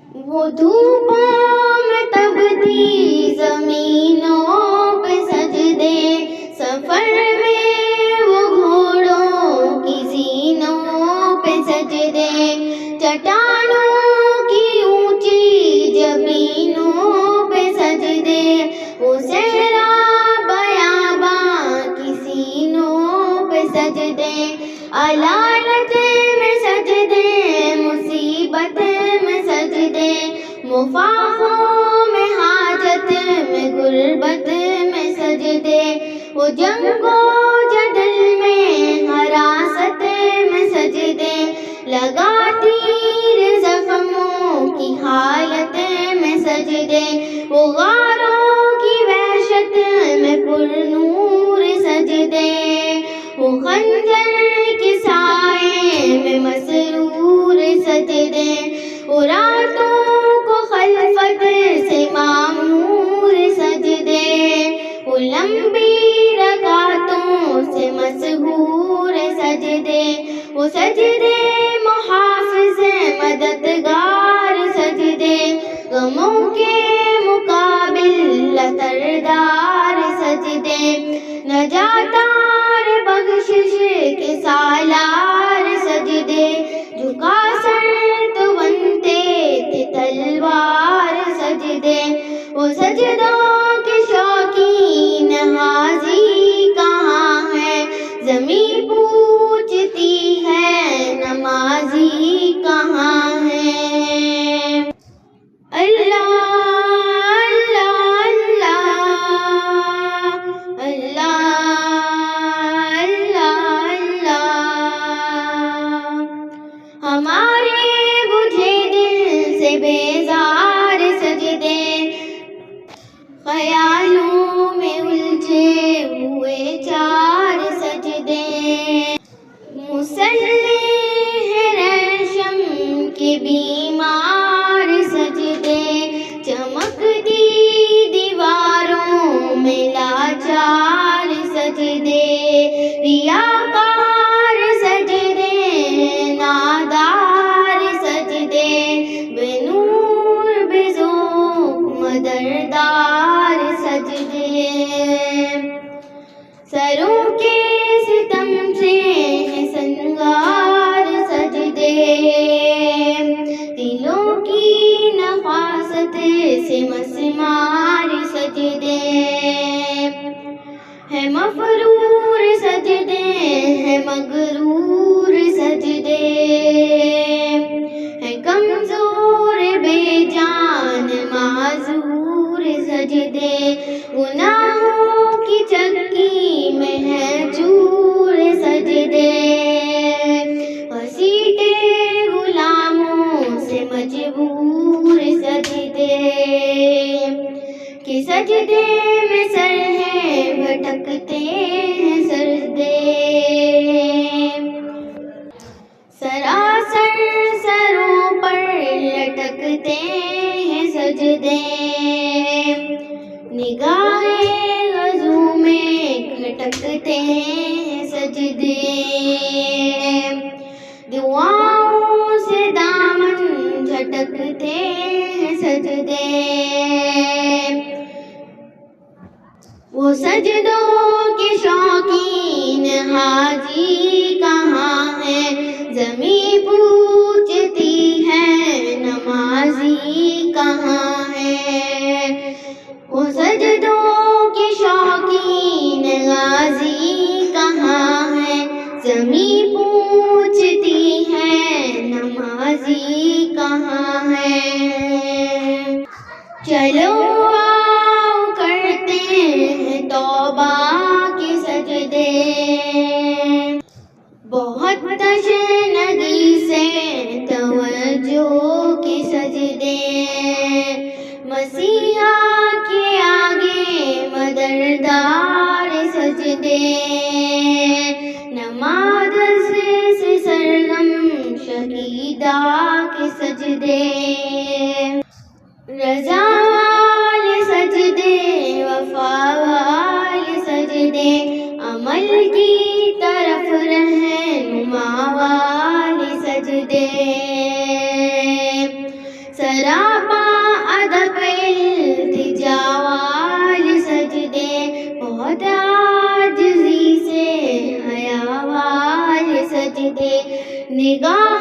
وہ دھوپوں میں تبتی زمینوں پہ سجدے، سفر میں وہ گھوڑوں کی زینوں پہ سجدے، چٹانوں کی اونچی جبینوں پہ سجدے، وہ صحرا بیاباں کی سینوں پہ سجدے، علالت میں سجدے، مصیبت میں سجدے، مفاخوں میں حاجت میں غربت میں سجدے، وہ جنگ و جدل میں حراست میں سجدے، لگا تیر زخموں کی حالت میں سجدے، وہ غاروں کی وحشت میں پرنور سجدے، وہ خنجر کے سائے میں مسرور سجدے، وہ راتوں کو خلفت سے معمور سجدے، وہ لمبی رکعتوں سے مسحور سجدے، وہ سجدے محافظ مددگار سجدے، غموں کے مقابل لتردار سجدے، نجاتار بخشش کے سالار سجدے، جھکا سر تو بنتے تھے تلوار سجدے، وہ سجدوں کے شوقین حاضی کہاں ہے، زمین پوچھتی ہے نمازی کہاں ہے۔ اللہ اللہ اللہ اللہ اللہ اللہ، ہمارے بجھے دل سے بیزار سجدے، خیالوں میں الجھے ہوئے چار سجدے، مسلح ریشم کے بیمار سجدے، چمکتی دیواروں میں لاچار سجدے، ریاکار سجدے، نادار سجدے، بے نور بے ذوق مدردار سجدے، سروں کے ستم سے ہے سنگار سجدے، دلوں کی نفاست سے مسمار سجدے، ہے مفرور سجدے، ہے مغرور سجدے، ہے کمزور بے جان معذور سجدے، گناہوں کی چکی میں ہے چور سجدے، گھسیٹے غلاموں سے مجبور سجدے، کہ سجدے میں سر ہے بھٹکتے ہیں سجدے، سراسر سروں پر لٹکتے ہیں سجدے، نگاہیں غزو میں کھٹکتے ہیں سجدے، دعاؤں سے دامن جھٹکتے ہیں سجدے، وہ سجدوں کے شوقین حاجی کہاں ہے، زمین پوچھتی ہے نمازی کہاں ہے، وہ سجدوں کے شوقین غازی کہاں ہے، زمین پوچھتی ہے نمازی کہاں ہے۔ چلو آؤ کرتے ہیں توبہ کے سجدے، بہت تشنگی سے توجہ کے سجدے، مسیحا کے آگے مددگار سجدے، نماز سے سرگم شقیدہ کے سجدے، رضا والے سجدے، وفا والے سجدے، عمل کی طرف رہنما والے سجدے، سراپا ادب التجا والے سجدے، بہت عاجزی سے حیا والے سجدے، نگاہ